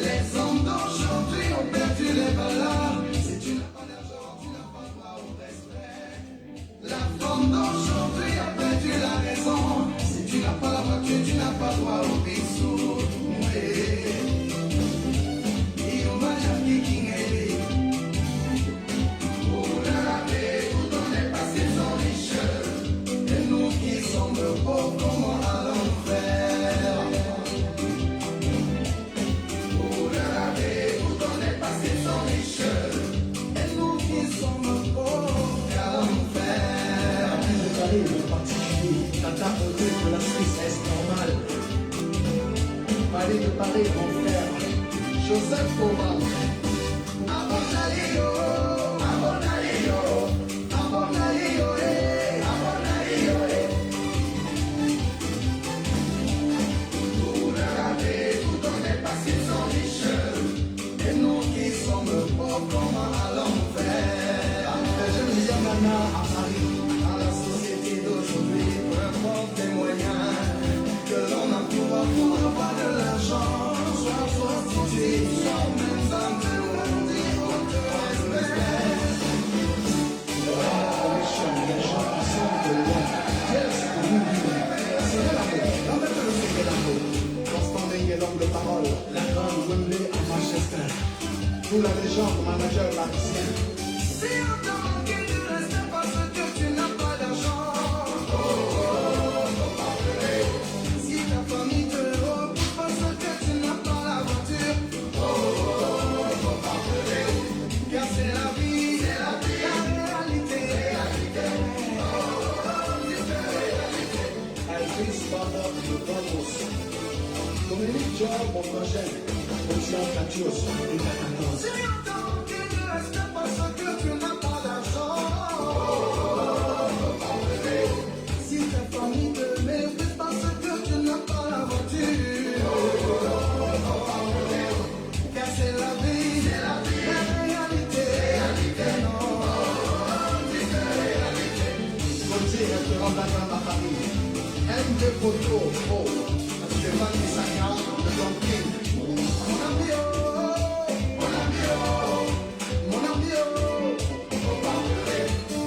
Les hommes d'aujourd'hui ont perdu les valeurs. Si tu n'as pas d'argent, tu n'as pas droit au respect. La femme d'aujourd'hui a perdu la raison. Si tu n'as pas la voiture, tu n'as pas droit au bisou. Et nous qui sommes pauvres, comment allons faire? Et nous qui sommes pauvres, qu'allons faire? Le particulier, Tata Odé de la Suisse, est normal. Parler de Paris, mon frère, Joseph Oman. Et nous qui sommes pauvres, comment allons faire? Je lis Yamana à Paris. Dans la société d'aujourd'hui, peu importe les moyens que l'on a pour avoir de l'argent, soit prostitué, soit même femme de monde, autre respect. Les gens qui sont de loin, yes, pour nous vivre. C'est l'amour, on met le secret d'amour. Constant Dengue, l'homme de parole, la grande Wembley à Manchester. Tout la légende, manager parisien. Si on t'a manqué de respect parce que tu n'as pas d'argent, si ta famille te repousse parce que tu n'as pas la voiture, car c'est la vie, la réalité. Elvis Bada de Ramos. Dominique Job, mon projet. Ocean Catios, et Catanos. Si on t'a manqué de respect parce que tu n'as pas d'argent, si ta famille te méprise parce que tu n'as pas la voiture, car c'est la vie, la réalité. Non. Gauthier, restaurant d'Agrand à Paris. MD Photo, oh. Stéphane Bissaka, le Don King. Mon ami, oh, mon ami, oh,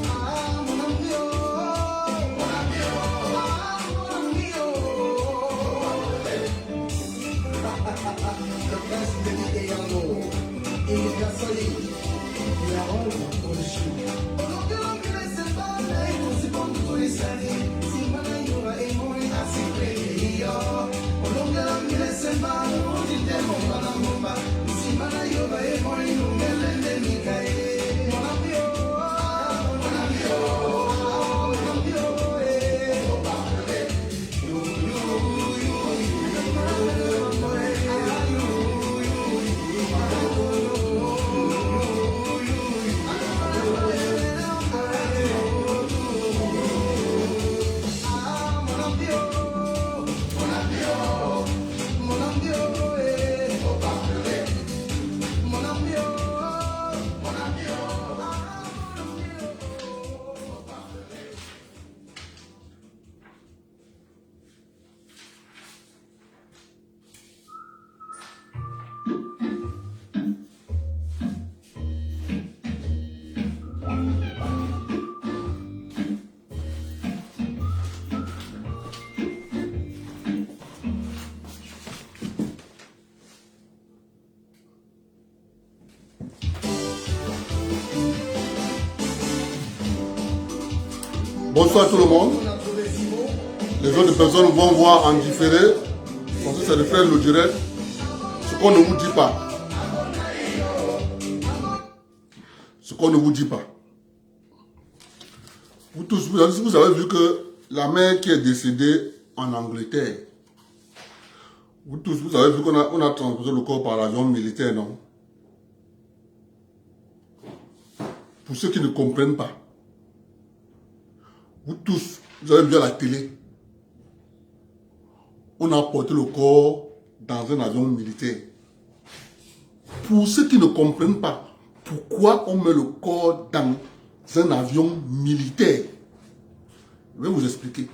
ah, mon ami, oh, ah, mon ami, Le prince de Yango. Il est la solide. Il a rôle pour le chou. Bonsoir tout le monde. Les autres personnes vont voir en différé, parce que c'est le frère le direct, ce qu'on ne vous dit pas. Ce qu'on ne vous dit pas. Vous tous, vous avez vu que la mère qui est décédée en Angleterre, vous tous, vous avez vu qu'on a transporté le corps par l'avion militaire, non? Pour ceux qui ne comprennent pas, vous tous, vous avez vu à la télé, on a porté le corps dans un avion militaire. Pour ceux qui ne comprennent pas, pourquoi on met le corps dans un avion militaire? Je vais vous expliquer.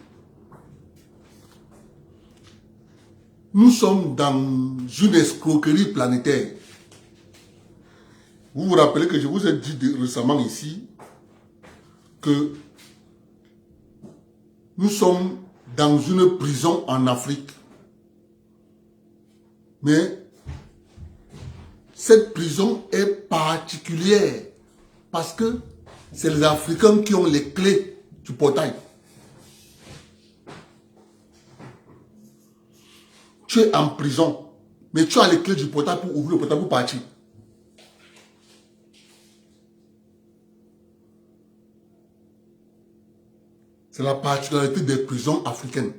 Nous sommes dans une escroquerie planétaire. Vous vous rappelez que je vous ai dit récemment ici que nous sommes dans une prison en Afrique. Mais cette prison est particulière parce que c'est les Africains qui ont les clés du portail. Tu es en prison, mais tu as les clés du portail pour ouvrir le portail pour partir. C'est la particularité des prisons africaines.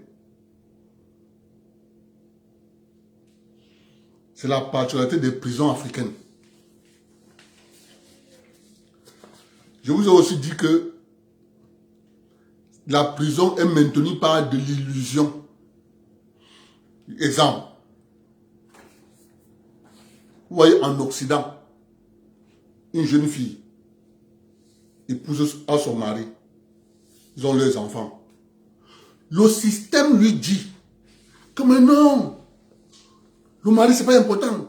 C'est la particularité des prisons africaines. Je vous ai aussi dit que la prison est maintenue par de l'illusion. Exemple. Vous voyez en Occident, une jeune fille épouse à son mari. Ils ont leurs enfants. Le système lui dit que mais non, le mari c'est pas important.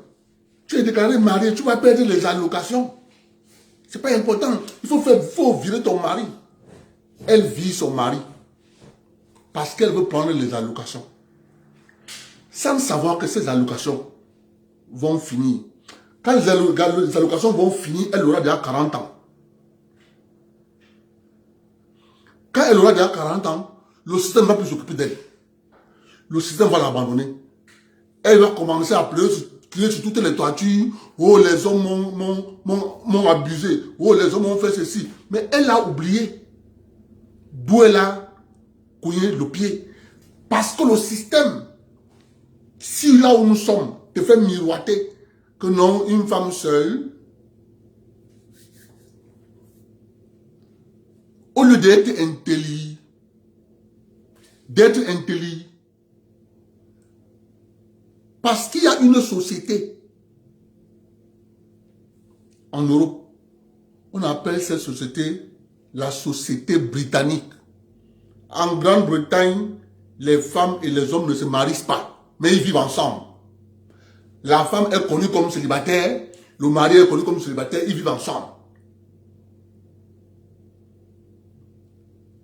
Tu es déclaré marié, tu vas perdre les allocations. C'est pas important. Il faut virer ton mari. Elle vire son mari parce qu'elle veut prendre les allocations. Sans savoir que ces allocations vont finir. Quand les allocations vont finir, elle aura déjà 40 ans. Quand elle aura déjà 40 ans, le système ne va plus s'occuper d'elle. Le système va l'abandonner. Elle va commencer à pleurer, crier sur toutes les toitures. Oh, les hommes m'ont abusé. Oh, les hommes ont fait ceci. Mais elle a oublié d'où elle a cogné le pied. Parce que le système, si là où nous sommes, te fait miroiter que non, une femme seule, au lieu d'être intelligent, parce qu'il y a une société en Europe, on appelle cette société la société britannique. En Grande-Bretagne, les femmes et les hommes ne se marient pas, mais ils vivent ensemble. La femme est connue comme célibataire, le mari est connu comme célibataire, ils vivent ensemble.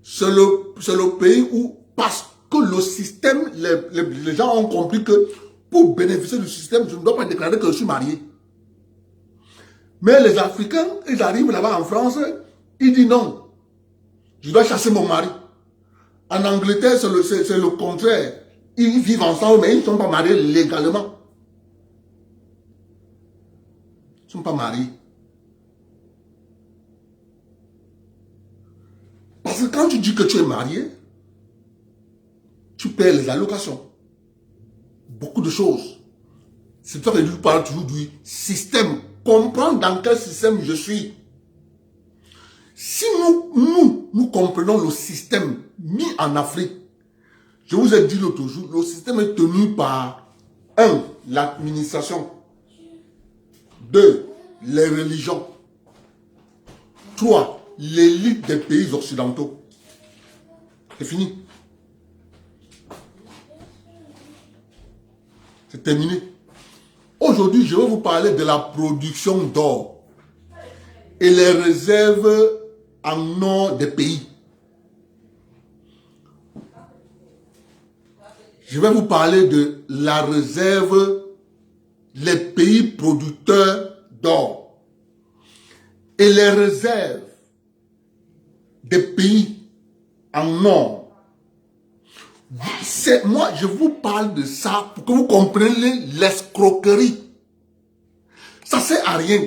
C'est le pays où, parce que le système, les gens ont compris que pour bénéficier du système, je ne dois pas déclarer que je suis marié. Mais les Africains, ils arrivent là-bas en France, ils disent non, je dois chasser mon mari. En Angleterre, c'est le contraire. Ils vivent ensemble, mais ils ne sont pas mariés légalement. Ils ne sont pas mariés. Parce que quand tu dis que tu es marié, tu paies les allocations. Beaucoup de choses. C'est toi qui parle toujours du système. Comprendre dans quel système je suis. Si nous comprenons le système mis en Afrique, je vous ai dit l'autre jour, le système est tenu par 1. L'administration. 2. Les religions. 3. L'élite des pays occidentaux. C'est fini. C'est terminé. Aujourd'hui, je vais vous parler de la production d'or et les réserves en or des pays. Je vais vous parler de la réserve, les pays producteurs d'or et les réserves des pays en or Moi, je vous parle de ça pour que vous compreniez l'escroquerie. Ça ne sert à rien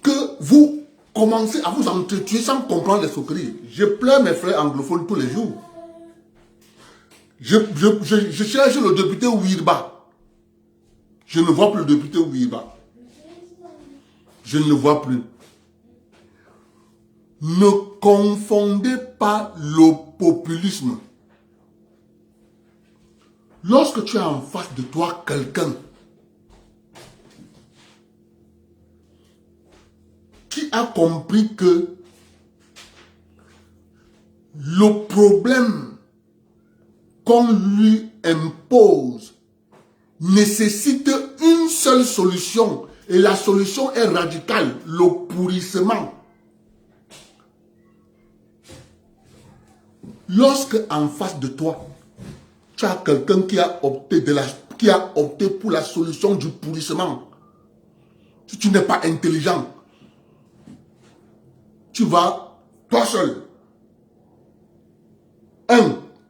que vous commencez à vous entretuer sans comprendre l'escroquerie. Je pleure mes frères anglophones tous les jours. Je cherche le député Ouirba. Je ne vois plus le député Ouirba. Je ne le vois plus. Ne confondez pas le populisme. Lorsque tu as en face de toi quelqu'un qui a compris que le problème qu'on lui impose nécessite une seule solution et la solution est radicale, le pourrissement. Lorsque en face de toi, tu as quelqu'un qui a opté pour la solution du pourrissement, si tu n'es pas intelligent, tu vas, toi seul,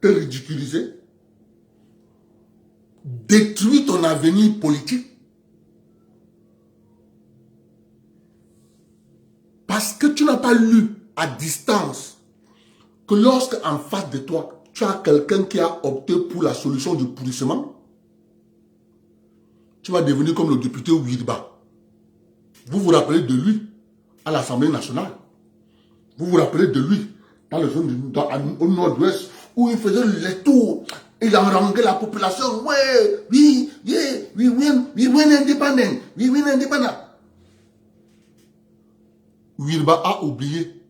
te ridiculiser, détruire ton avenir politique, parce que tu n'as pas lu à distance que lorsque en face de toi, tu as quelqu'un qui a opté pour la solution du pourrissement, tu vas devenir comme le député Ouirba. Vous vous rappelez de lui à l'Assemblée nationale. Vous vous rappelez de lui dans le zone au nord-ouest où il faisait les tours. Il haranguait la population. Ouais, oui, yeah, we win independent. We win independent. Ouirba a oublié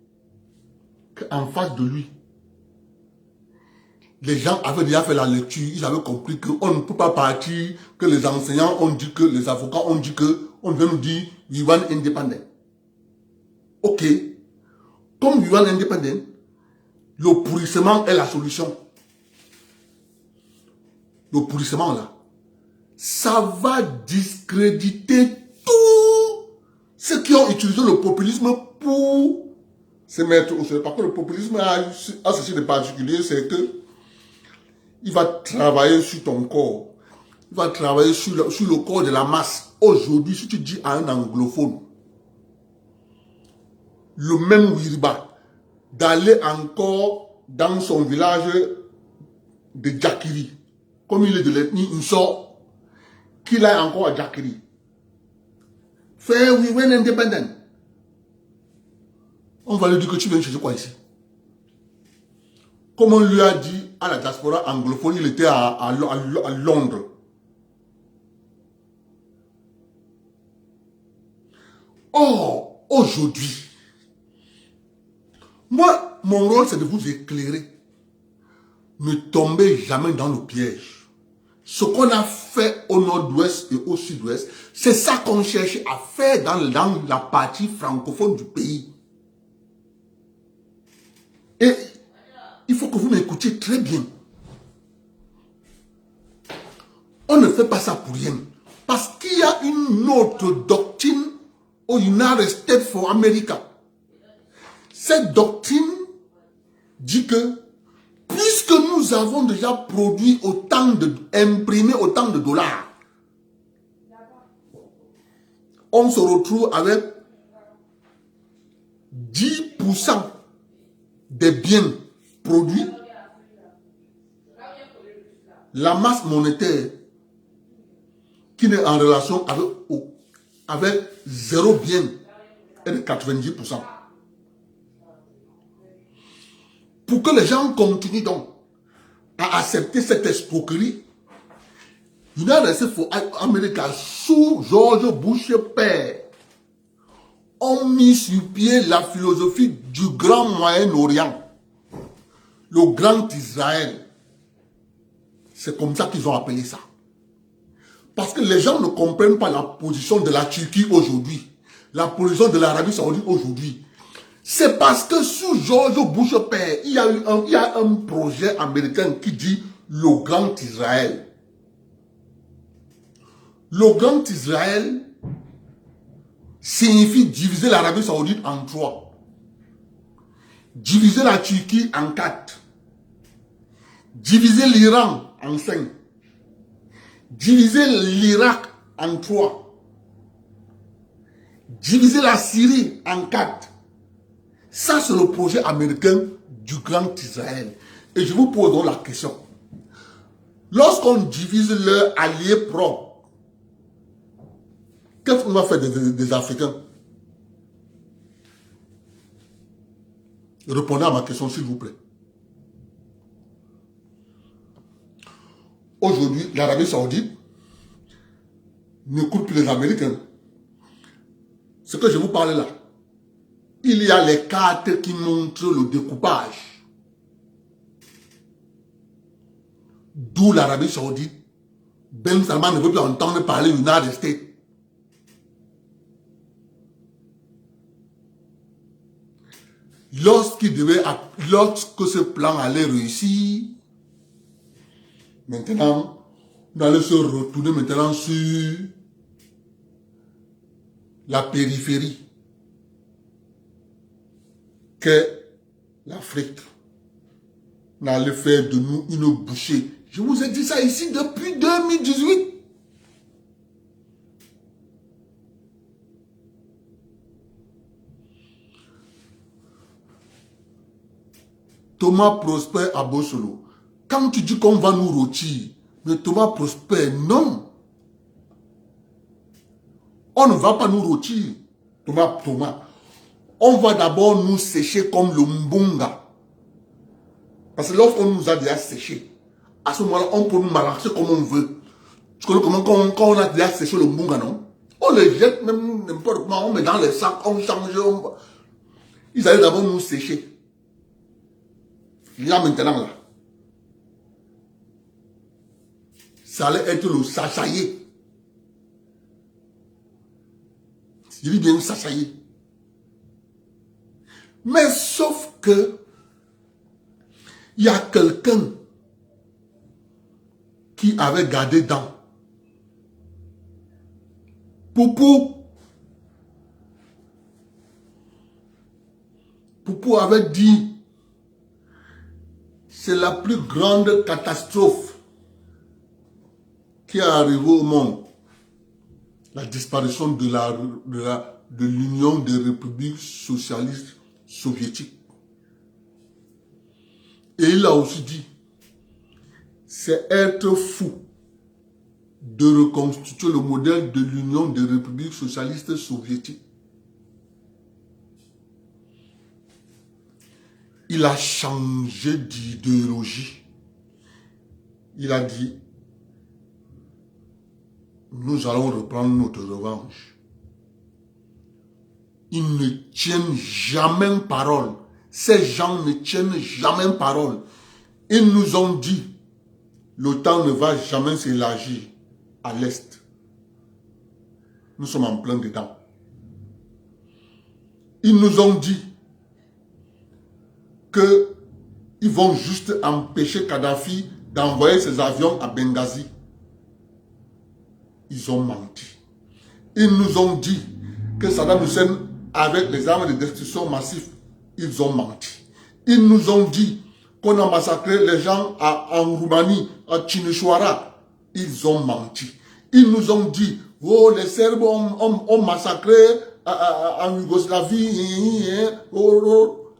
qu'en face de lui, les gens avaient déjà fait la lecture, ils avaient compris qu'on ne peut pas partir, que les enseignants ont dit que, les avocats ont dit que, on vient nous dire, we want independent. Ok. Comme we want independent, le pourrissement est la solution. Le pourrissement là, ça va discréditer tous ceux qui ont utilisé le populisme pour se mettre au sol. Parce que le populisme a ceci de particulier, c'est que il va travailler sur ton corps. Il va travailler sur le corps de la masse. Aujourd'hui, si tu dis à un anglophone, le même Ouirba, d'aller encore dans son village de Djakiri, comme il est de l'ethnie Insor, qu'il aille encore à Djakiri. Fait we win independent. On va lui dire que tu viens chercher quoi ici? Comme on lui a dit à la diaspora anglophone, il était à Londres. Or, aujourd'hui, moi, mon rôle, c'est de vous éclairer. Ne tombez jamais dans le piège. Ce qu'on a fait au nord-ouest et au sud-ouest, c'est ça qu'on cherche à faire dans la partie francophone du pays. Et il faut que vous m'écoutiez très bien. On ne fait pas ça pour rien. Parce qu'il y a une autre doctrine au United States for America. Cette doctrine dit que puisque nous avons déjà produit imprimé autant de dollars, on se retrouve avec 10% des biens produits, la masse monétaire qui est en relation avec 0 bien est de 90%. Pour que les gens continuent donc à accepter cette escroquerie, United States for America sous George Bush père ont mis sur pied la philosophie du Grand Moyen-Orient, le Grand Israël. C'est comme ça qu'ils ont appelé ça. Parce que les gens ne comprennent pas la position de la Turquie aujourd'hui, la position de l'Arabie Saoudite aujourd'hui. C'est parce que sous George Bush père, il y a un projet américain qui dit le Grand Israël. Le Grand Israël signifie diviser l'Arabie Saoudite en 3. Diviser la Turquie en 4. diviser l'Iran en 5, diviser l'Irak en 3, diviser la Syrie en 4. Ça, c'est le projet américain du Grand Israël. Et je vous pose donc la question. Lorsqu'on divise leurs alliés propres, qu'est-ce qu'on va faire des Africains? Répondez à ma question, s'il vous plaît. Aujourd'hui, l'Arabie Saoudite n'écoute plus les Américains. Ce que je vous parle là, il y a les cartes qui montrent le découpage. D'où l'Arabie Saoudite, Ben Salman ne veut plus entendre parler du United States. Lorsque ce plan allait réussir, maintenant, on allait se retourner maintenant sur la périphérie que l'Afrique n'allait faire de nous une bouchée. Je vous ai dit ça ici depuis 2018. Thomas Prosper à Bossolo. Quand tu dis qu'on va nous rôtir, mais Thomas Prosper, non. On ne va pas nous rôtir. Thomas. On va d'abord nous sécher comme le mbunga. Parce que lorsqu'on nous a déjà séché, à ce moment-là, on peut nous malaxer comme on veut. Tu connais comment quand on a déjà séché le mbunga, non? On les jette même n'importe comment, on met dans les sacs, on change. Ils allaient d'abord nous sécher. Là maintenant, là, ça allait être le sachaillé. Je dis bien sachaillé. Mais sauf que il y a quelqu'un qui avait gardé dans Poupou avait dit c'est la plus grande catastrophe qui est arrivée au monde. La disparition de l'Union des républiques socialistes soviétiques. Et il a aussi dit, c'est être fou de reconstituer le modèle de l'Union des républiques socialistes soviétiques. Il a changé d'idéologie. Il a dit, nous allons reprendre notre revanche. Ils ne tiennent jamais parole. Ces gens ne tiennent jamais parole. Ils nous ont dit, l'OTAN ne va jamais s'élargir à l'Est. Nous sommes en plein dedans. Ils nous ont dit qu'ils vont juste empêcher Kadhafi d'envoyer ses avions à Benghazi. Ils ont menti. Ils nous ont dit que Saddam Hussein, avec les armes de destruction massive, ils ont menti. Ils nous ont dit qu'on a massacré les gens en Roumanie, à Timișoara. Ils ont menti. Ils nous ont dit, oh, les Serbes ont massacré en Yougoslavie,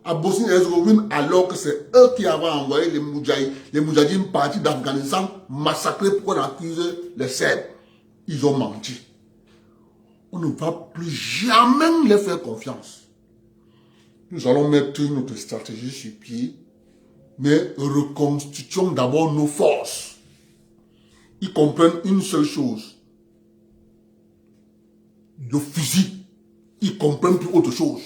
à Bosnie-Herzégovine, alors que c'est eux qui avaient envoyé les Moudjahidines partis d'Afghanistan massacrer pour qu'on accuse les Serbes. Ils ont menti. On ne va plus jamais les faire confiance. Nous allons mettre notre stratégie sur pied, mais reconstituons d'abord nos forces. Ils comprennent une seule chose. Le fusil. Ils comprennent plus autre chose.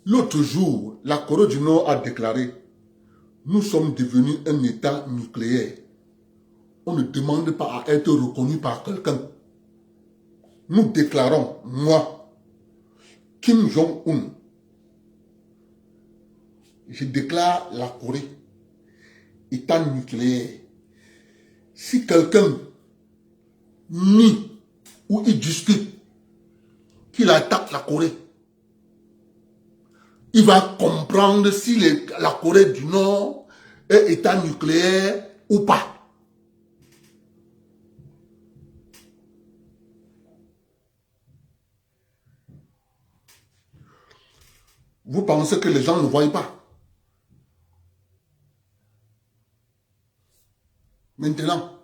L'autre jour, la Corée du Nord a déclaré « Nous sommes devenus un État nucléaire. On ne demande pas à être reconnu par quelqu'un. Nous déclarons, moi, Kim Jong-un, je déclare la Corée État nucléaire. Si quelqu'un nie ou il discute qu'il attaque la Corée, il va comprendre si la Corée du Nord est État nucléaire ou pas. Vous pensez que les gens ne voient pas. Maintenant,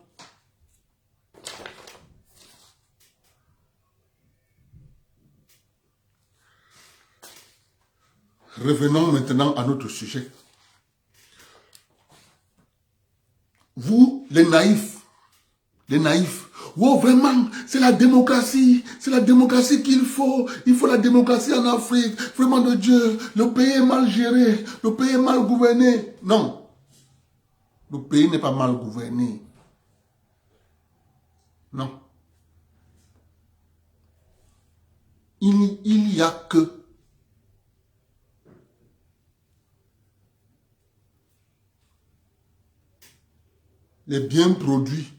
revenons maintenant à notre sujet. Vous, les naïfs, oh vraiment, c'est la démocratie qu'il faut la démocratie en Afrique, vraiment de Dieu, le pays est mal géré, le pays est mal gouverné. Non, le pays n'est pas mal gouverné. Non. Il n'y a que les biens produits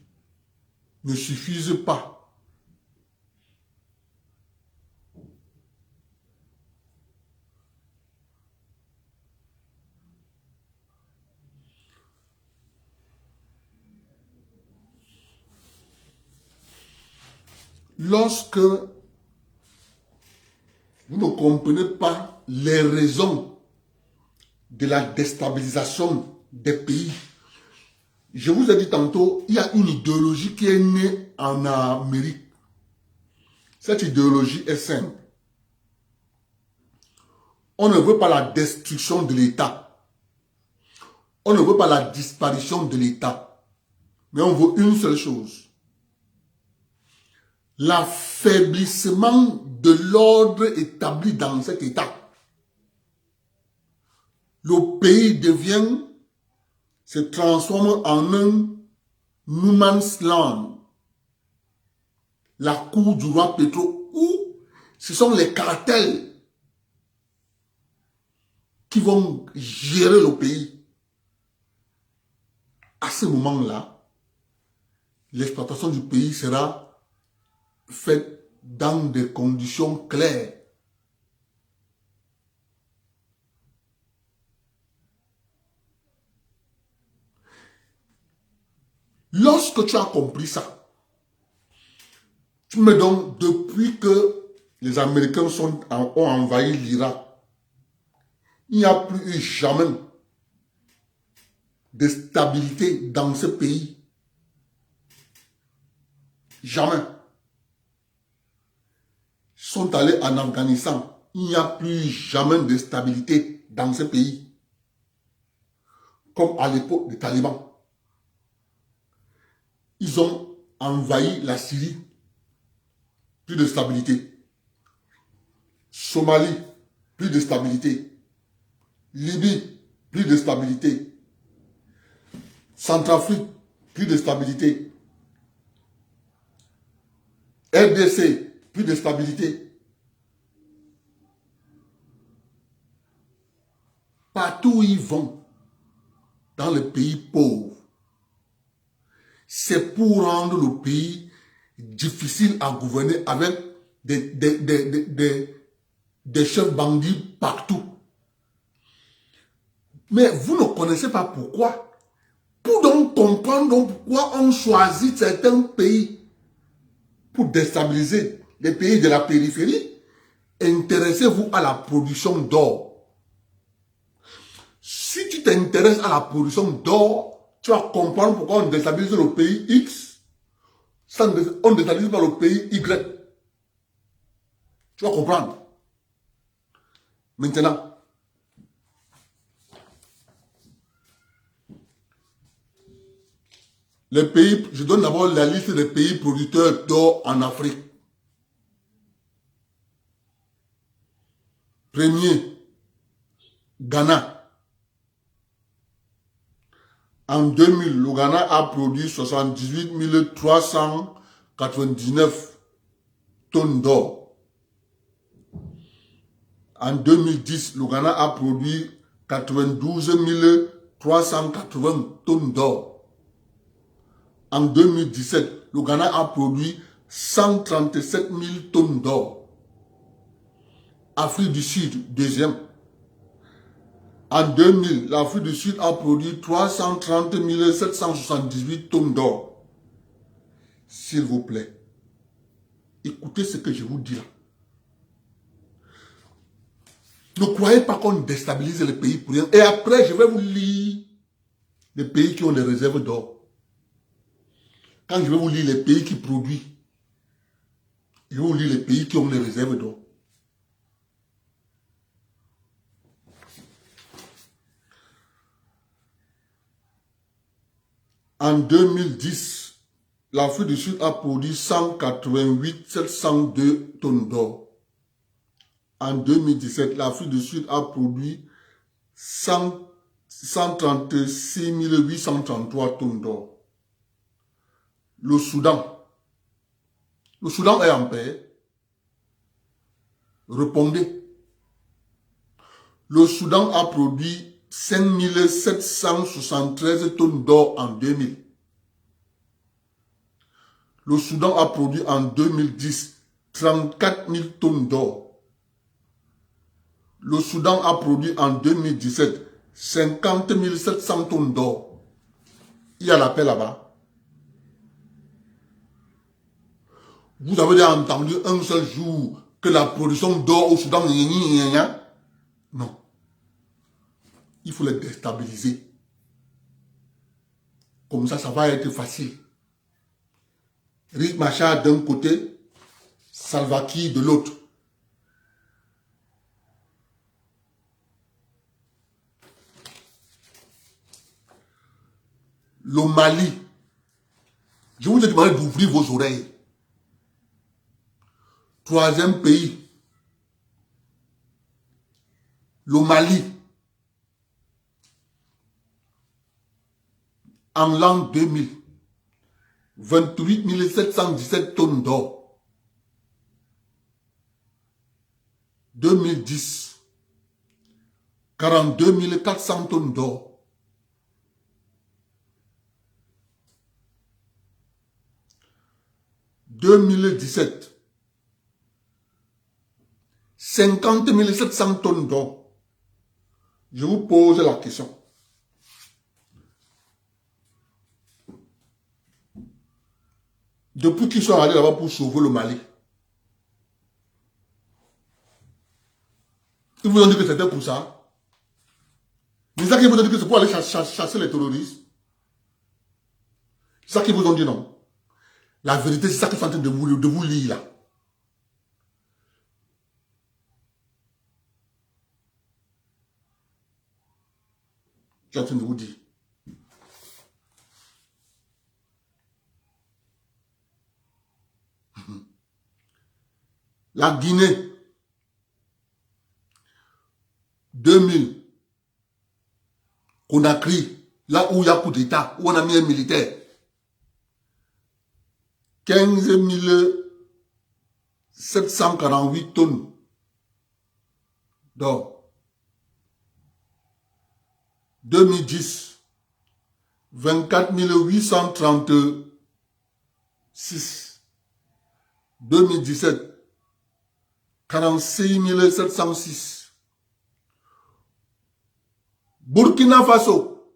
ne suffisent pas. Lorsque vous ne comprenez pas les raisons de la déstabilisation des pays, je vous ai dit tantôt, il y a une idéologie qui est née en Amérique. Cette idéologie est simple. On ne veut pas la destruction de l'État. On ne veut pas la disparition de l'État. Mais on veut une seule chose. L'affaiblissement de l'ordre établi dans cet État. Le pays se transforme en un no man's land. La cour du roi Petro, où ce sont les cartels qui vont gérer le pays. À ce moment-là, l'exploitation du pays sera faite dans des conditions claires. Lorsque tu as compris ça, tu me donnes, depuis que les Américains ont envahi l'Irak, il n'y a plus eu jamais de stabilité dans ce pays. Jamais. Ils sont allés en Afghanistan. Il n'y a plus jamais de stabilité dans ce pays. Comme à l'époque des talibans. Ils ont envahi la Syrie. Plus de stabilité. Somalie, plus de stabilité. Libye, plus de stabilité. Centrafrique, plus de stabilité. RDC, plus de stabilité. Partout où ils vont, dans les pays pauvres, c'est pour rendre le pays difficile à gouverner avec des chefs bandits partout. Mais vous ne connaissez pas pourquoi. Pour donc comprendre pourquoi on choisit certains pays pour déstabiliser les pays de la périphérie, intéressez-vous à la production d'or. Si tu t'intéresses à la production d'or, tu vas comprendre pourquoi on déstabilise le pays X, on ne déstabilise pas le pays Y. Tu vas comprendre. Maintenant, les pays, je donne d'abord la liste des pays producteurs d'or en Afrique. Premier, Ghana. En 2000, le Ghana a produit 78 399 tonnes d'or. En 2010, le Ghana a produit 92 380 tonnes d'or. En 2017, le Ghana a produit 137 000 tonnes d'or. Afrique du Sud, deuxième. En 2000, l'Afrique du Sud a produit 330 778 tonnes d'or. S'il vous plaît, écoutez ce que je vous dis là. Ne croyez pas qu'on déstabilise les pays pour rien. Et après, je vais vous lire les pays qui ont des réserves d'or. Quand je vais vous lire les pays qui produisent, je vais vous lire les pays qui ont des réserves d'or. En 2010, l'Afrique du Sud a produit 188 702 tonnes d'or. En 2017, l'Afrique du Sud a produit 136 833 tonnes d'or. Le Soudan est en paix. Répondez. Le Soudan a produit 5 773 tonnes d'or en 2000. Le Soudan a produit en 2010 34 000 tonnes d'or. Le Soudan a produit en 2017 50 700 tonnes d'or. Il y a la paix là-bas. Vous avez déjà entendu un seul jour que la production d'or au Soudan, non. Il faut les déstabiliser. Comme ça, ça va être facile. Riek Machar d'un côté, Salva Kiir de l'autre. Le Mali. Je vous ai demandé d'ouvrir vos oreilles. Troisième pays. Le Mali. En l'an 2000, 28 717 tonnes d'or. 2010, 42 400 tonnes d'or. 2017, 50 700 tonnes d'or. Je vous pose la question. Depuis qu'ils sont allés là-bas pour sauver le Mali, ils vous ont dit que c'était pour ça. Mais ça qu'ils vous ont dit que c'est pour aller chasser les terroristes. C'est ça qu'ils vous ont dit, non. La vérité, c'est ça qu'ils sont en train de vous lire là. Je suis en train de vous dire. La Guinée, 2000, Conakry, là où il y a coup d'État, où on a mis un militaire, 15 748 tonnes d'or. 2010, 24 836. 2017, 46 706. Burkina Faso,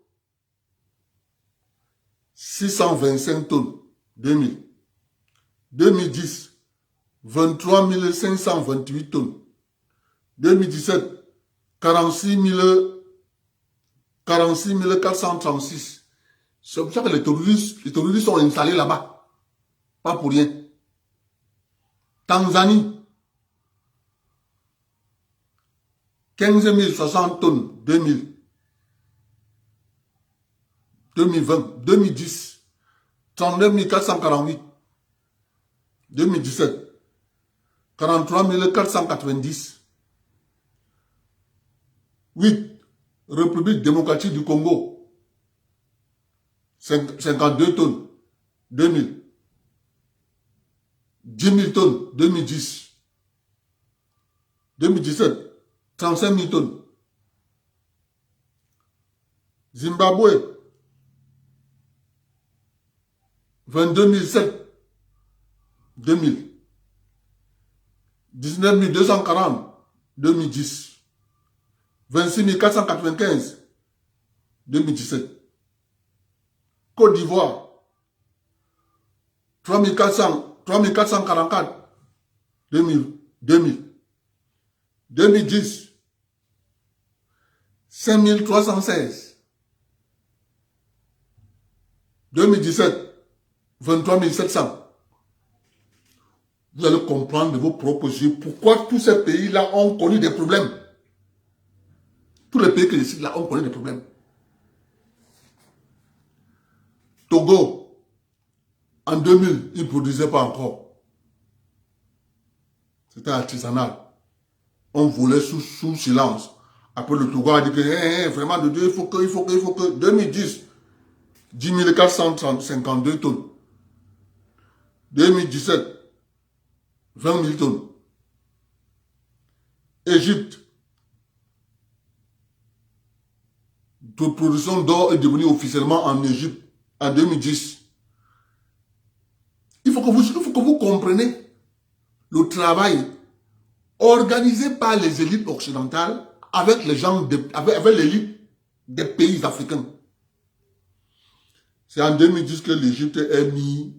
625 tonnes, 2000. 2010, 23 528 tonnes. 2017, 46 436. C'est pour ça que les terroristes sont installés là-bas. Pas pour rien. Tanzanie, 15 060 tonnes, 2000. 2020, 2010, 39 448. 2017, 43 490. 8. République démocratique du Congo, 52 tonnes, 2000. 10 000 tonnes, 2010. 2017, 35 000 tonnes. Zimbabwe, 22 700, 2000. 19 240, 2010. 26 495, 2017. Côte d'Ivoire, 3444, 2000. 2010, 5316. 2017, 23 700. Vous allez comprendre de vos propres yeux pourquoi tous ces pays-là ont connu des problèmes. Tous les pays que je cite là ont connu des problèmes. Togo, en 2000, ils ne produisaient pas encore. C'était artisanal. On volait sous silence. Après le Togo a dit que vraiment de Dieu, il faut que 2010, 10 452 tonnes. 2017, 20 000 tonnes. Égypte, la production d'or est devenue officiellement en Égypte en 2010. Il faut que vous compreniez le travail organisé par les élites occidentales avec les gens, avec l'élite des pays africains. C'est en 2010 que l'Égypte est mise.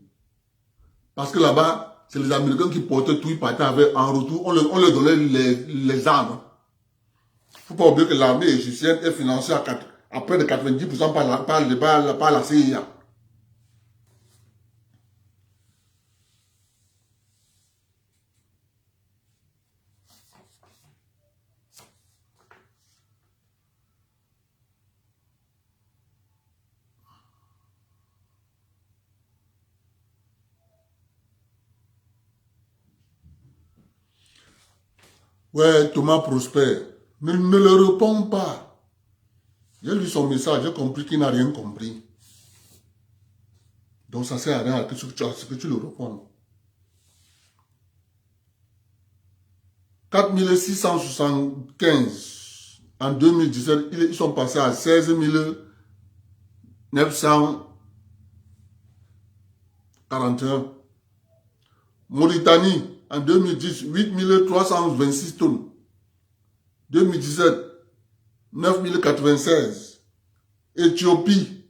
Parce que là-bas, c'est les Américains qui portaient tout, ils partaient avec, en retour, on leur donnait les armes. Il ne faut pas oublier que l'armée égyptienne est financée à près de 90% par la CIA. Ouais, Thomas Prosper, ne le réponds pas. J'ai lu son message, j'ai compris qu'il n'a rien compris. Donc ça ne sert à rien à ce que tu le répondes. 4675 en 2017, ils sont passés à 16 941. Mauritanie, en 2010, 8 326 tonnes. 2017, 9 096. Éthiopie,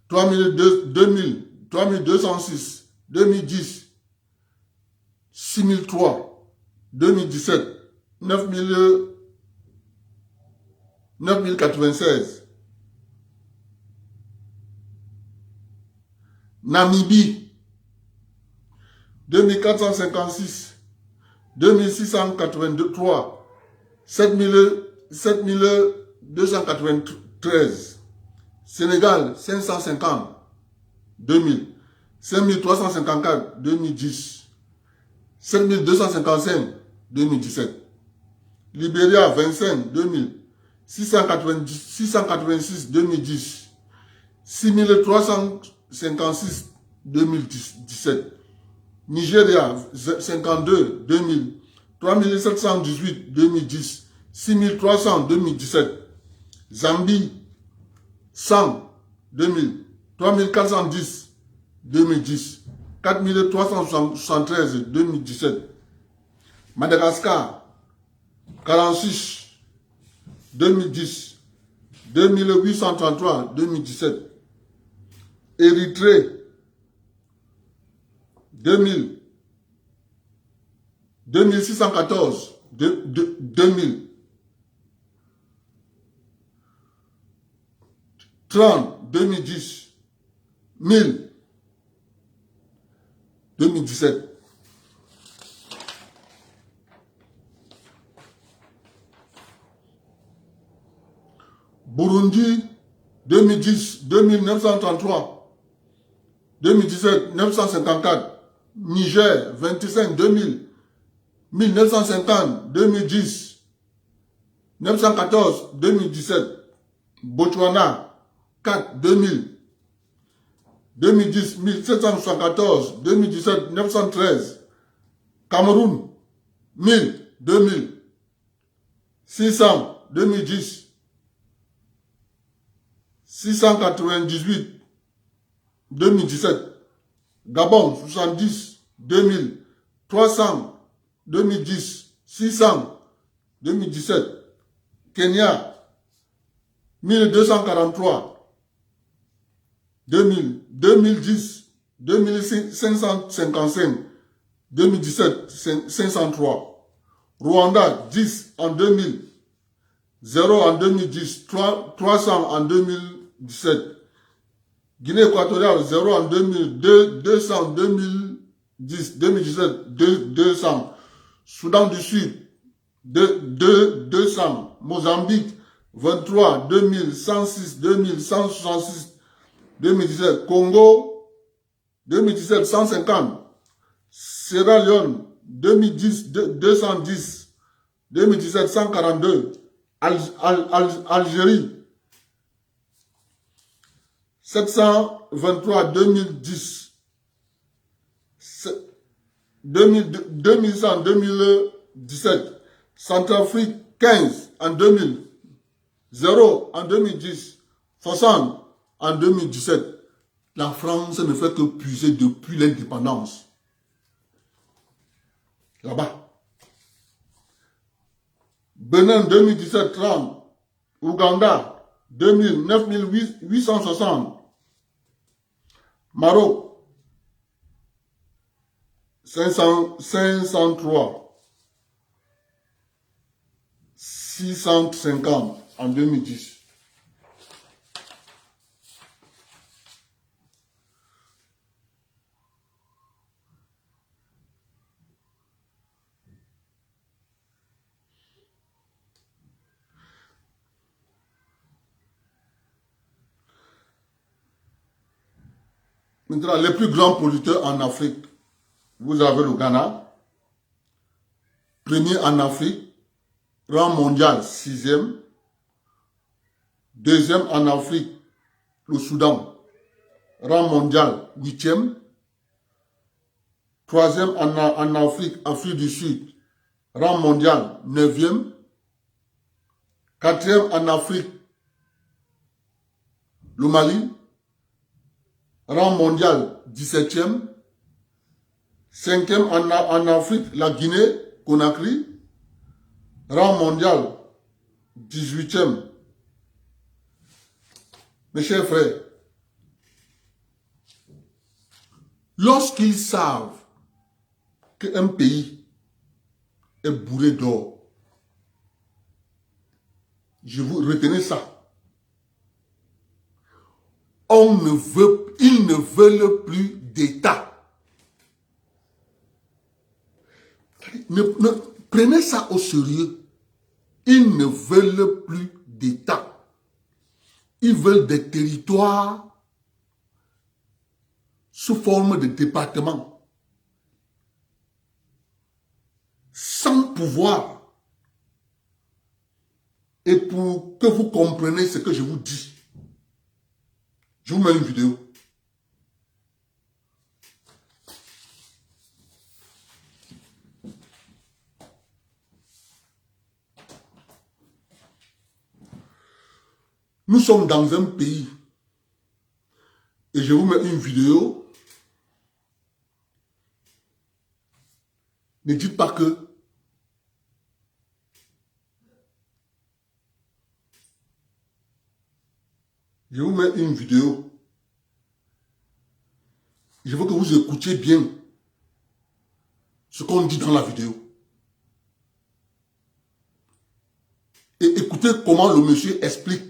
3206. 2010, 6003. 2017, 9 096. Namibie, 2456, 2683, 7293, Sénégal, 550, 2000, 5354, 2010, 7255, 2017, Libéria, 25, 2000, 686, 2010, 6356, 2017, Nigeria, 52, 2000, 3718, 2010, 6300, 2017, Zambie, 100, 2000, 3410, 2010, 4373, 2017, Madagascar, 46, 2010, 2833, 2017, Érythrée, 2000, 2614, 2000, 30, 2010, 1000, 2017. Burundi, 2010, 2933, 2017, 954, Niger, 25, 2000, 1950, 2010, 914, 2017, Botswana, 4, 2000, 2010, 1774, 2017, 913, Cameroun, 1000, 2000, 600, 2010, 698, 2017, Gabon, 70, 2000, 300, 2010, 600, 2017, Kenya, 1243. 2000, 2010, 2555. 2017, 503. Rwanda, 10 en 2000. 0 en 2010, 300 en 2017. Guinée équatoriale, 0 en 2000, 200 en 2010, 2017, 200. Soudan du Sud, 200. Mozambique, 23, 2000, 106, 2000, 166, 2017. Congo, 2017, 150. Sierra Leone, 2010, 210. 2017, 142. Algérie, 723, 2010. 2100, 2017. Centrafrique, 15 en 2000. 0 en 2010. 60 en 2017. La France ne fait que puiser depuis l'indépendance. Là-bas. Bénin 2017, 30. Ouganda 2000, 9860. Maroc 503. 650 en 2010. Maintenant, les plus grands producteurs en Afrique, vous avez le Ghana, premier en Afrique, rang mondial, 6e, deuxième en Afrique, le Soudan, rang mondial, 8e, troisième en Afrique, Afrique du Sud, rang mondial, 9e, quatrième en Afrique, le Mali, rang mondial 17e, 5e en Afrique, la Guinée, Conakry, rang mondial 18e. Mes chers frères, lorsqu'ils savent qu'un pays est bourré d'or, je vous retenez ça. Ils ne veulent plus d'État. Prenez ça au sérieux. Ils ne veulent plus d'État. Ils veulent des territoires sous forme de départements, sans pouvoir. Et pour que vous compreniez ce que je vous dis, je vous mets une vidéo. Nous sommes dans un pays et je vous mets une vidéo. Ne dites pas que je vous mets une vidéo. Je veux que vous écoutiez bien ce qu'on dit dans la vidéo. Et écoutez comment le monsieur explique.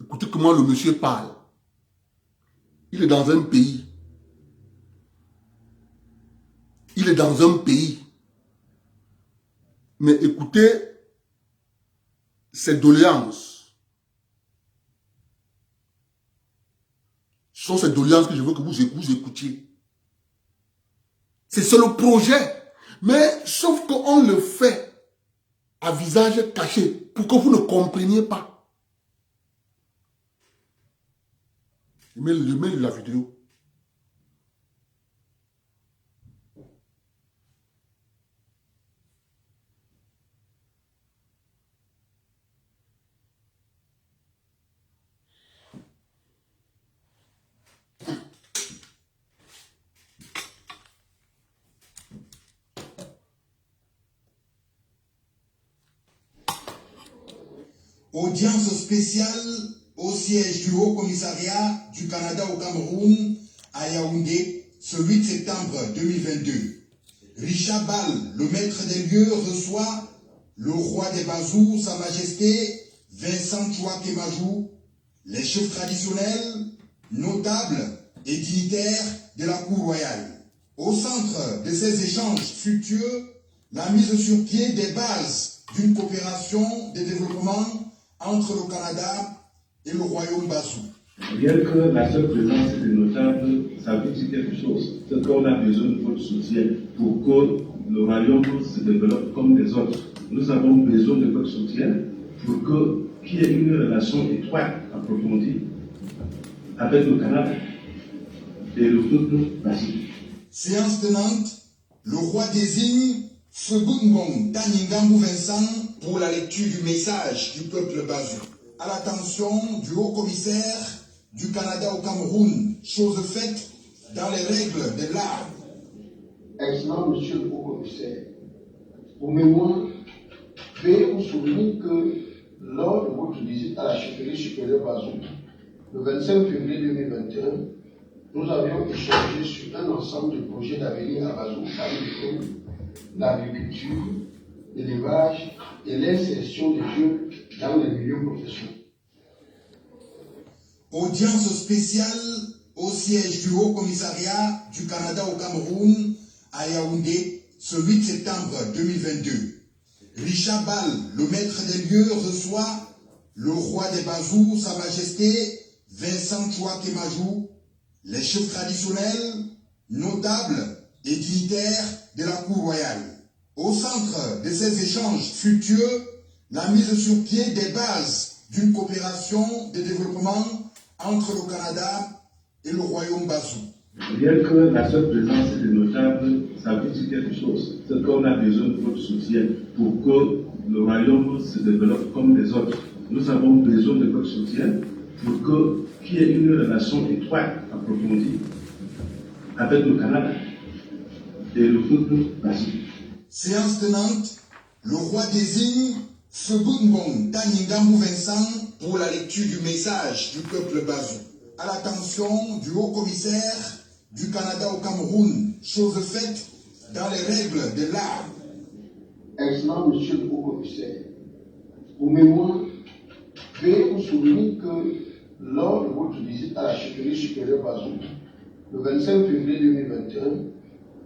Écoutez comment le monsieur parle. Il est dans un pays. Il est dans un pays. Mais écoutez ces doléances. Ce sont ces doléances que je veux que vous écoutiez. C'est le projet. Mais sauf qu'on le fait à visage caché pour que vous ne compreniez pas. Je mets la vidéo. Audience spéciale au siège du Haut Commissariat du Canada au Cameroun à Yaoundé ce 8 septembre 2022. Richard Ball, le maître des lieux, reçoit le roi des Bazous, Sa Majesté Vincent Chouak Kemajou, les chefs traditionnels, notables et dignitaires de la cour royale. Au centre de ces échanges fructueux, la mise sur pied des bases d'une coopération de développement entre le Canada et le royaume Bazou. Rien que la seule présence des notables, ça veut dire quelque chose. C'est qu'on a besoin de votre soutien pour que le royaume se développe comme les autres. Nous avons besoin de votre soutien pour qu'il y ait une relation étroite, approfondie avec le Canada et le peuple basique. Séance tenante, le roi désigne Sebungbong Taningambu Vincent pour la lecture du message du peuple Bazou. À l'attention du haut commissaire du Canada au Cameroun, chose faite dans les règles de l'art. Excellent Monsieur le Haut-Commissaire, pour mémoire, veuillez vous souvenir que lors de votre visite à la chefferie supérieure Bazou, le 25 février 2021, nous avions échangé sur un ensemble de projets d'avenir à Bazou, parmi lesquels l'agriculture, l'élevage et l'insertion des jeunes dans les milieux professionnels. Audience spéciale au siège du Haut Commissariat du Canada au Cameroun à Yaoundé ce 8 septembre 2022. Richard Ball, le maître des lieux, reçoit le roi des Bazous, Sa Majesté Vincent Chouak Kemajou, les chefs traditionnels, notables et dignitaires de la cour royale. Au centre de ces échanges fructueux, la mise sur pied des bases d'une coopération de développement entre le Canada et le royaume Bazou. Rien que la seule présence des notables, ça veut dire quelque chose. C'est qu'on a besoin de votre soutien pour que le royaume se développe comme les autres. Nous avons besoin de votre soutien pour qu'il y ait une relation étroite, approfondie avec le Canada et le peuple basique. Séance tenante, le roi désigne Sebungbong Taningambu Vincent pour la lecture du message du peuple Bazou. À l'attention du haut commissaire du Canada au Cameroun, chose faite dans les règles de l'art. Excellent Monsieur le Haut-Commissaire, pour mémoire, veuillez vous souvenir que lors de votre visite à la chefferie supérieure Bazou, le 25 février 2021,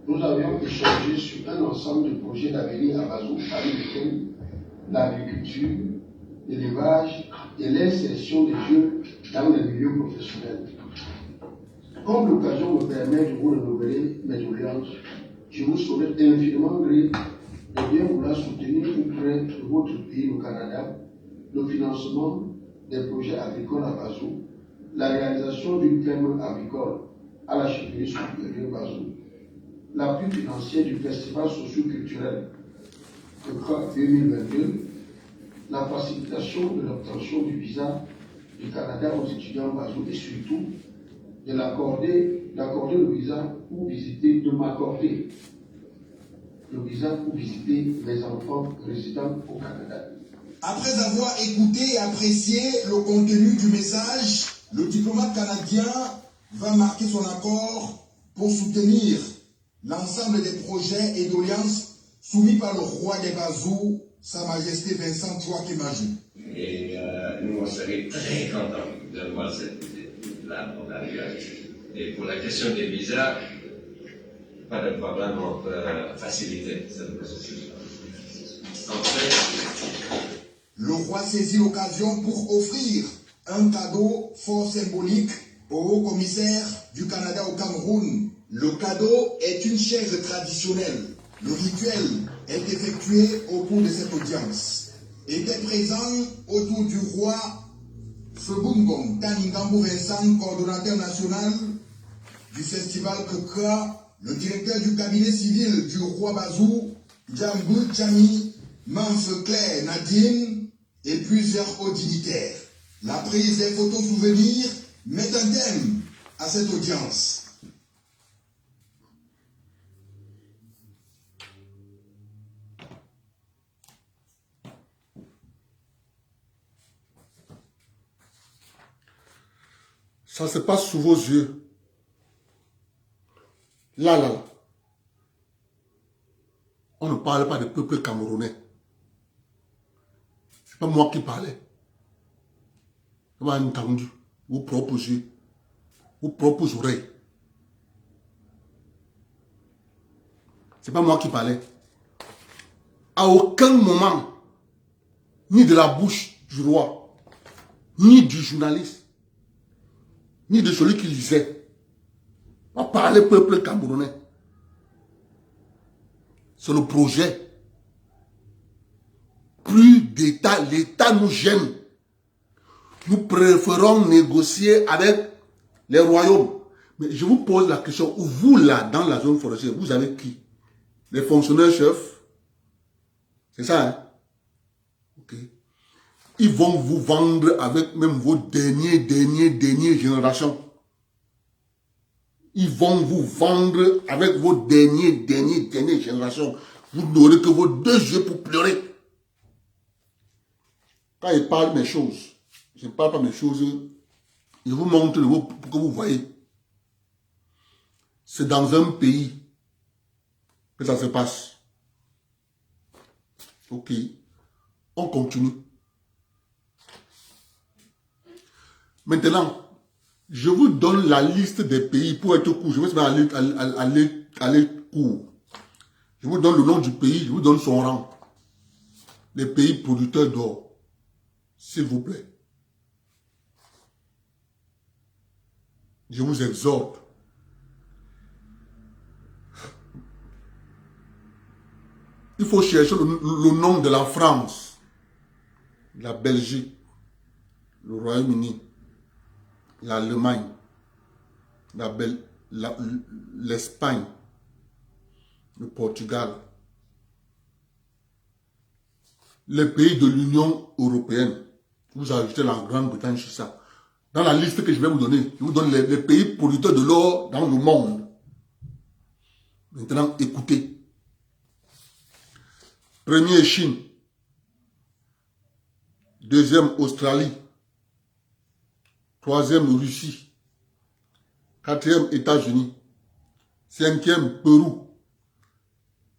nous avions échangé sur un ensemble de projets d'avenir à Bazou, parmi lesquels l'agriculture, l'élevage et l'insertion des jeunes dans les milieux professionnels. Comme l'occasion me permet de vous renouveler mes doléances, je vous souhaite infiniment gré de bien vouloir soutenir auprès de votre pays, le Canada, le financement des projets agricoles à Bazou, la réalisation d'une ferme agricole à la chefferie supérieure Bazou, l'appui financier du festival socio-culturel de CRA 2022, la facilitation de l'obtention du visa du Canada aux étudiants Bazou et surtout de d'accorder le visa pour visiter, de m'accorder le visa pour visiter les enfants résidant au Canada. Après avoir écouté et apprécié le contenu du message, le diplomate canadien va marquer son accord pour soutenir l'ensemble des projets et doléances soumis par le roi des Bazous, Sa Majesté Vincent Chouak Kemajou. Et nous, on serait très contents de voir cette visite-là en arrière. Et pour la question des visas, pas de problème, on peut faciliter ce processus. En fait, le roi saisit l'occasion pour offrir un cadeau fort symbolique au haut commissaire du Canada au Cameroun. Le cadeau est une chaise traditionnelle. Le rituel est effectué au cours de cette audience. Était présent autour du roi Sebungbong Taningambu Vincent, coordonnateur national du festival Kekra, le directeur du cabinet civil du roi Bazou, Djambou Chami, Manfe Claire Nadine et plusieurs hauts dignitaires. La prise des photos souvenirs met un thème à cette audience. Ça se passe sous vos yeux. Là, là, là. On ne parle pas du peuple camerounais. Ce n'est pas moi qui parlais. Vous m'avez entendu. Vos propres yeux. Vos propres oreilles. Ce n'est pas moi qui parlais. À aucun moment, ni de la bouche du roi, ni du journaliste, ni de celui qui lisait, on parlait peuple camerounais. C'est le projet. Plus d'État, l'État nous gêne. Nous préférons négocier avec les royaumes. Mais je vous pose la question, vous là, dans la zone forestière, vous avez qui? Les fonctionnaires chefs? C'est ça, hein? Ok. Ils vont vous vendre avec même vos dernières générations. Ils vont vous vendre avec vos dernières générations. Vous n'aurez que vos 2 yeux pour pleurer. Quand ils parlent mes choses, je ne parle pas mes choses, je vous montre pour que vous voyez. C'est dans un pays que ça se passe. Ok. On continue. Maintenant, je vous donne la liste des pays pour être court. Je vais aller court. Je vous donne le nom du pays, je vous donne son rang. Les pays producteurs d'or. S'il vous plaît. Je vous exhorte. Il faut chercher le nom de la France, la Belgique, le Royaume-Uni, l'Allemagne, l'Espagne, le Portugal, les pays de l'Union européenne. Vous ajoutez la Grande-Bretagne sur ça. Dans la liste que je vais vous donner, je vous donne les pays producteurs de l'or dans le monde. Maintenant, écoutez. Premier, Chine. Deuxième, Australie. Troisième, Russie. Quatrième, États-Unis. Cinquième, Pérou.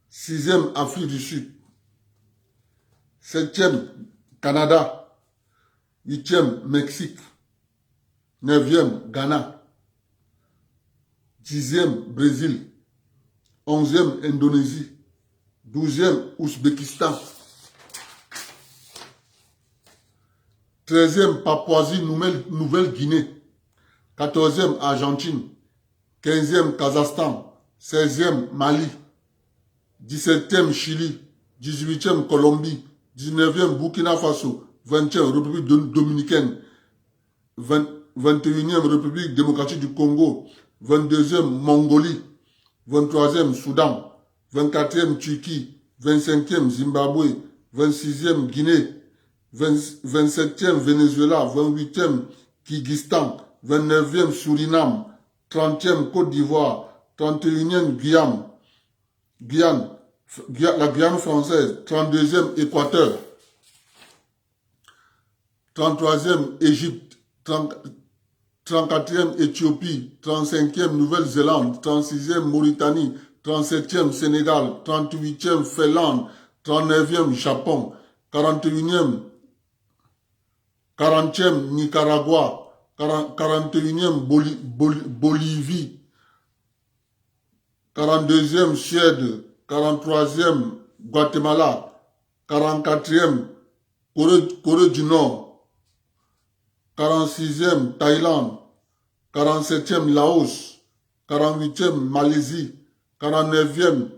Sixième, Afrique du Sud. Septième, Canada. Huitième, Mexique. Neuvième, Ghana. Dixième, Brésil. Onzième, Indonésie. 12e, Ouzbékistan. 13e, Papouasie-Nouvelle-Guinée. 14e, Argentine. 15e, Kazakhstan. 16e, Mali. 17e, Chili. 18e, Colombie. 19e, Burkina Faso. 20e, République dominicaine. 21e, République démocratique du Congo. 22e, Mongolie. 23e, Soudan. 24e, Turquie. 25e, Zimbabwe. 26e, Guinée. 27e, Venezuela. 28e, Kyrgyzstan. 29e, Suriname. 30e, Côte d'Ivoire. 31e, Guyane. La Guyane française. 32e, Équateur. 33e, Égypte. 34e, Éthiopie. 35e, Nouvelle-Zélande. 36e, Mauritanie. 37e, Sénégal. 38e, Finlande. 39e, Japon. 40e, Nicaragua. 41e, Bolivie. 42e, Suède. 43e, Guatemala. 44e, Corée du Nord. 46e, Thaïlande. 47e, Laos. 48e, Malaisie. 49e,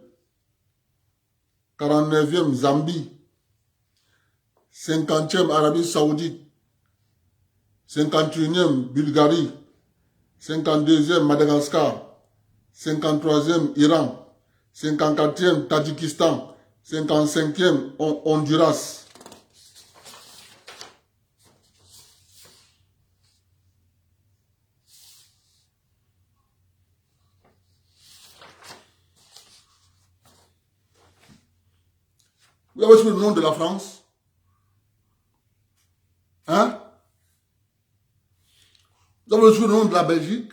Zambie. 50e, Arabie Saoudite. 51e, Bulgarie. 52e, Madagascar. 53e, Iran. 54e, Tadjikistan. 55e, Honduras. Vous avez sur le nom de la France? Hein? Vous avez su le nom de la Belgique.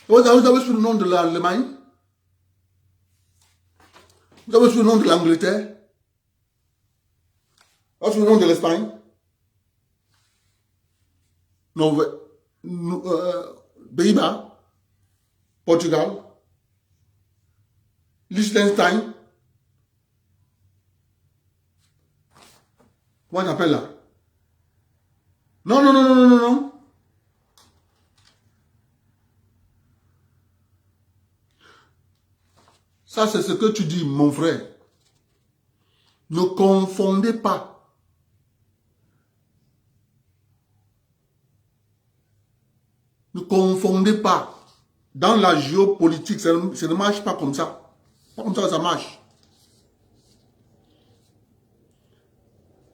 Vous avez su le nom de l'Allemagne. Vous avez su le nom de l'Angleterre. Vous avez su le nom de l'Espagne. Pays-Bas. Portugal. Liechtenstein. Comment on appelle là? Non, non, non, non, non, non, non. Ça, c'est ce que tu dis, mon frère. Ne confondez pas. Ne confondez pas. Dans la géopolitique, ça ne marche pas comme ça. Pas comme ça, ça marche.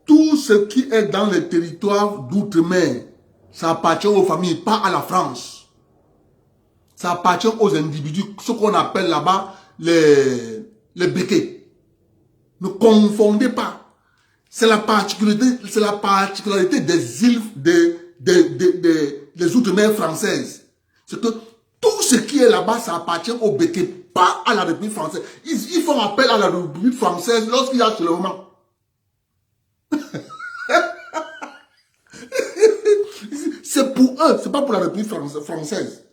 Tout ce qui est dans les territoires d'outre-mer, ça appartient aux familles, pas à la France. Ça appartient aux individus, ce qu'on appelle là-bas les béquets. Ne confondez pas. C'est la particularité des îles, des outre-mer françaises. C'est que tout ce qui est là-bas, ça appartient aux béquets, pas à la République française. Ils font appel à la République française lorsqu'il y a seulement. C'est pour eux, c'est pas pour la République française.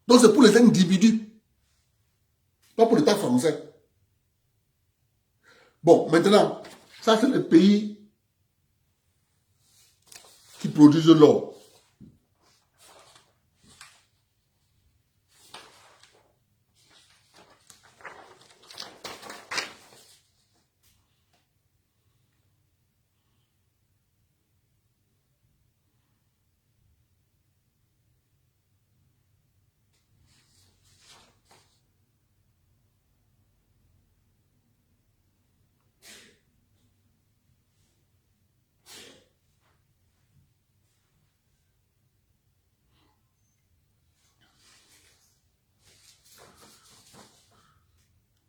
Donc c'est pour les individus, pas pour l'État français. Bon, maintenant, ça c'est les pays qui produisent l'or.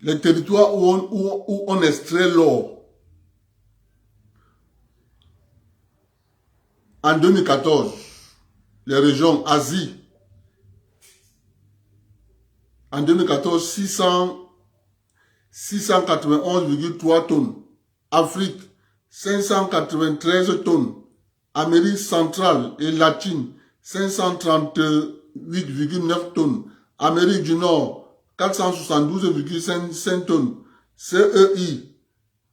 Les territoires où on extrait l'or. En 2014, les régions Asie. En 2014, 691,3 tonnes. Afrique, 593 tonnes. Amérique centrale et latine, 538,9 tonnes. Amérique du Nord, 472,5 tonnes. CEI,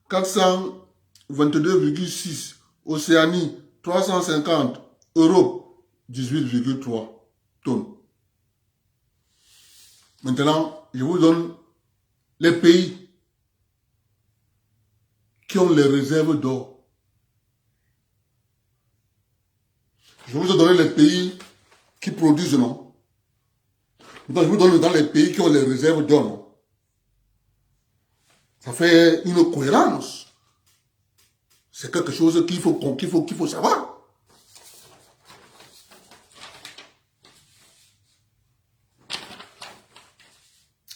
422,6. Océanie, 350. Europe, 18,3 tonnes. Maintenant, je vous donne les pays qui ont les réserves d'or. Je vous ai donné les pays qui produisent, non? Donc, je vous donne dans les pays qui ont les réserves d'or, non? Ça fait une cohérence. C'est quelque chose qu'il faut savoir.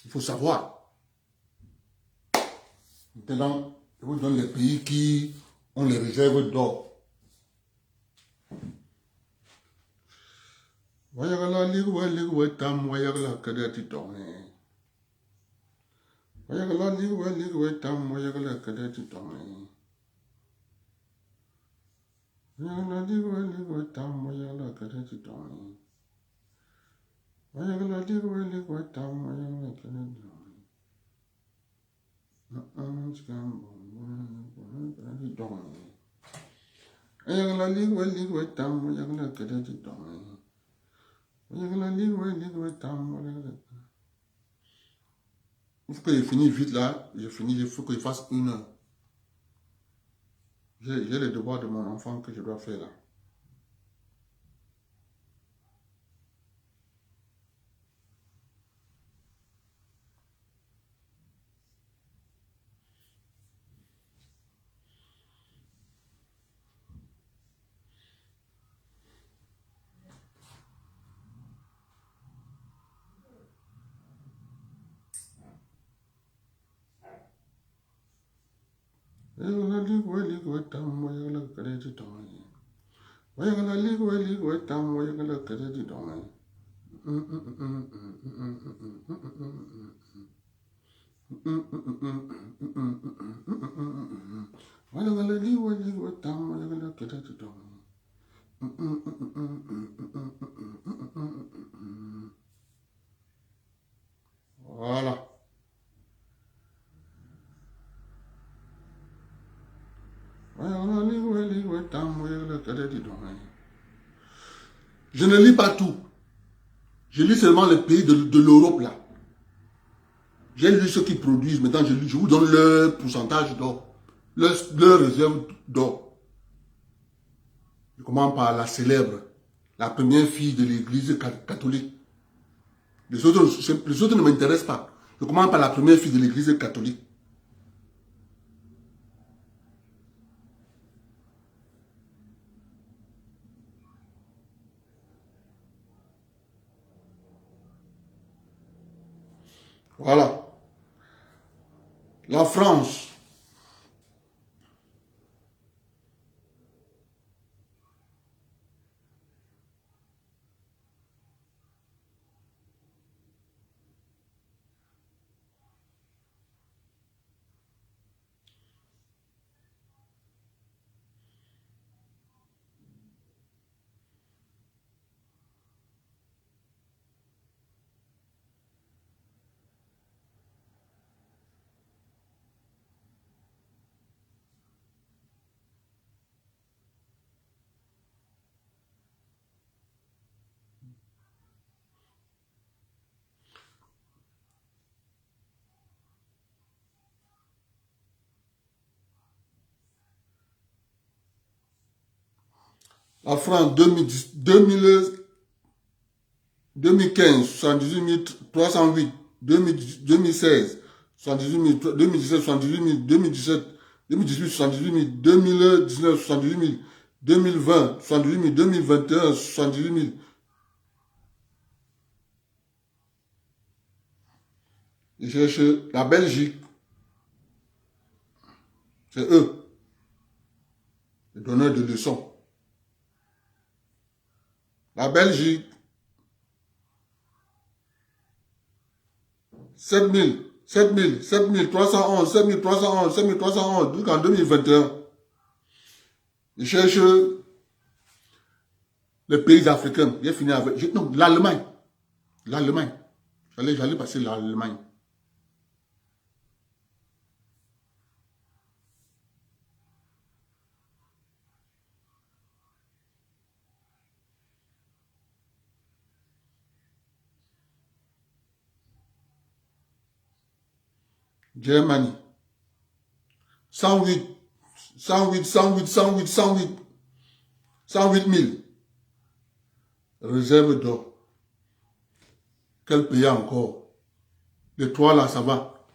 Il faut savoir. Maintenant, je vous donne les pays qui ont les réserves d'or. Wayagala ligwe tam wayagala kadati tonge. Wayagala ligwe tam wayagala kadati tonge. Wayagala ligwe tam wayagala kadati tonge. Wayagala ligwe tam wayagala kadati tonge. Wayagala ligwe tam wayagala kadati tonge. Il faut que je finisse vite là. Il faut que je fasse 1 heure. J'ai les devoirs de mon enfant que je dois faire là. Voilà. Je ne lis pas tout. Je lis seulement les pays de l'Europe là. J'ai lu ceux qui produisent. Maintenant, je vous donne leur pourcentage d'or. Leur réserve d'or. Je commence par la célèbre, la première fille de l'église catholique. Les autres ne m'intéressent pas. Je commence par la première fille de l'église catholique. Voilà. La France. La France 2015, 78 308. 2016, 78 000. 2017, 78 000. 2017, 2018, 78 000. 2019, 78 000. 2020, 78 000. 2021, 78 000. Je cherche la Belgique. C'est eux, les donneurs de leçons. La Belgique, 7 000, 7 000, 7 311, 7 311, 7 311, jusqu'en 2021. Je cherche les pays africains. J'ai fini avec... Non, l'Allemagne. L'Allemagne. J'allais passer l'Allemagne. Germany. 108, 108, 108, 108, 108. 108 000. Réserve d'or. Quel pays encore? Les trois là, ça va.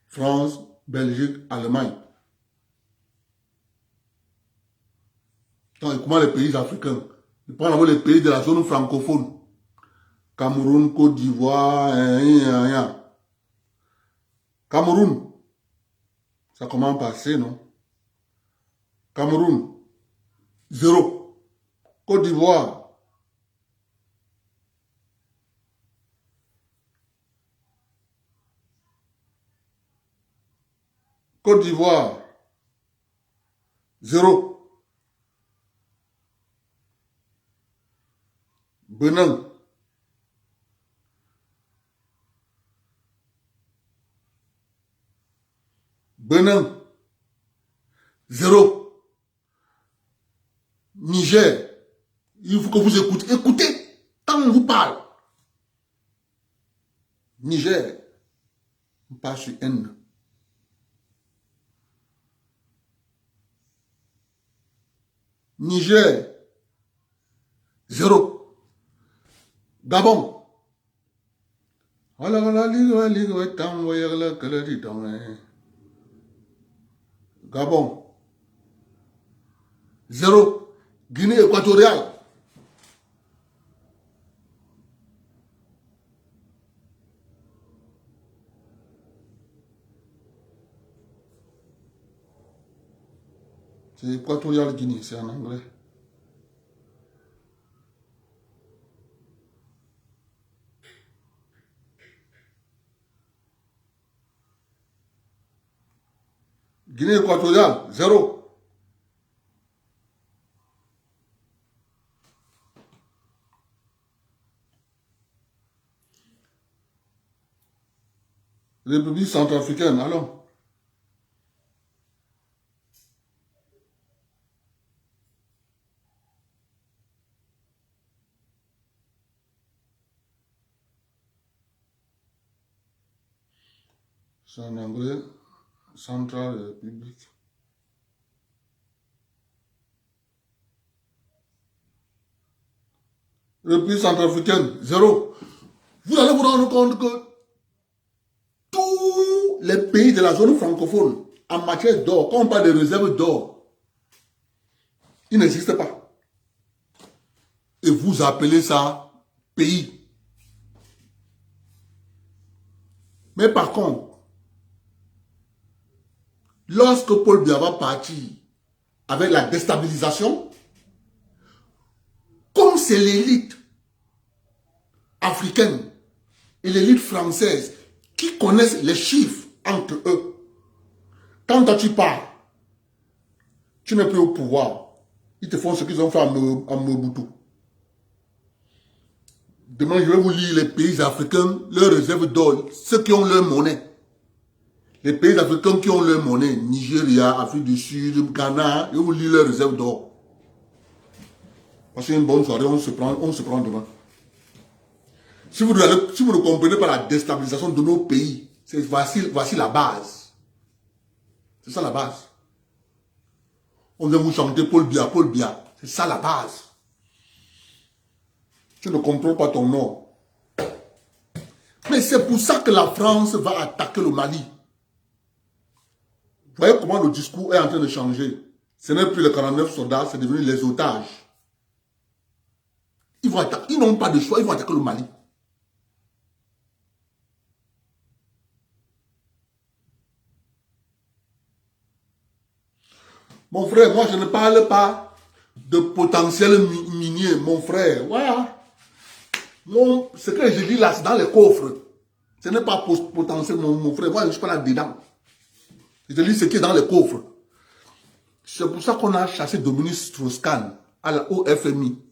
France, Belgique, Allemagne. Donc, comment les pays africains? Je prends d'abord les pays de la zone francophone. Cameroun, Côte d'Ivoire, Cameroun. Ça commence par C, non? Cameroun. 0. Côte d'Ivoire. Côte d'Ivoire. 0. Benin. Benin. 0. Niger. Il faut que vous écoutez. Écoutez. Tant on vous parle. Niger. On parle sur N. Niger. 0. Gabon. Gabon. 0. Guinée équatoriale. C'est équatorial Guinée, c'est en anglais. Guinée équatoriale, 0. République centrafricaine, allons. C'est en anglais. Central République. République centrafricaine, 0. Vous allez vous rendre compte que tous les pays de la zone francophone, en matière d'or, quand on parle de réserves d'or, ils n'existent pas. Et vous appelez ça pays. Mais par contre, lorsque Paul Biya va partir avec la déstabilisation, comme c'est l'élite africaine et l'élite française qui connaissent les chiffres entre eux, quand toi tu pars, tu n'es plus au pouvoir, ils te font ce qu'ils ont fait à Mobutu. Demain, je vais vous lire les pays africains, leurs réserves d'or, ceux qui ont leur monnaie. Les pays africains qui ont leur monnaie, Nigeria, Afrique du Sud, Ghana, je vais vous lire leurs réserves d'or. Passez une bonne soirée, on se prend demain. Si vous ne comprenez pas la déstabilisation de nos pays, voici la base. C'est ça la base. On vient vous chanter Paul Biya. C'est ça la base. Tu ne comprends pas ton nom. Mais c'est pour ça que la France va attaquer le Mali. Vous voyez comment le discours est en train de changer. Ce n'est plus les 49 soldats, c'est devenu les otages. Ils vont attaquer, ils n'ont pas de choix, ils vont attaquer le Mali. Mon frère, moi je ne parle pas de potentiel minier, mon frère. Voilà. Ce que je dis là, c'est dans les coffres. Ce n'est pas potentiel, mon frère. Moi, je ne suis pas là-dedans. Je te dis ce qui est dans les coffres. C'est pour ça qu'on a chassé Dominique Strauss-Kahn au FMI.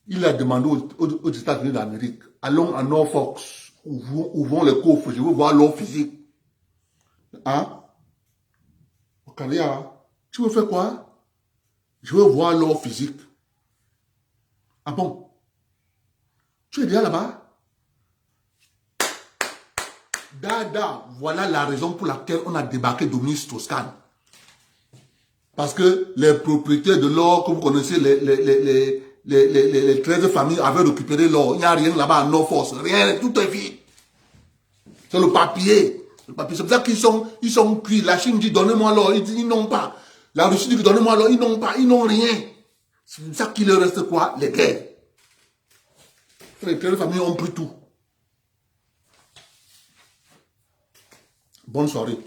Il a demandé aux États-Unis d'Amérique, allons à Norfolk, ouvrons les coffres, je veux voir l'or physique. Hein? Au Canada, tu veux faire quoi? Je veux voir l'or physique. Ah bon? Tu es déjà là-bas? Dada, voilà la raison pour laquelle on a débarqué Dominique Strauss-Kahn. Parce que les propriétaires de l'or, que vous connaissez, les 13 familles avaient récupéré l'or. Il n'y a rien là-bas à Norfolk, rien, tout est vide. C'est le papier. C'est pour ça qu'ils sont cuits. La Chine dit donnez-moi l'or, ils n'ont pas. La Russie dit donnez-moi l'or, ils n'ont pas, ils n'ont rien. C'est pour ça qu'il leur reste quoi? Les guerres. Les 13 familles ont pris tout. Bonne soirée.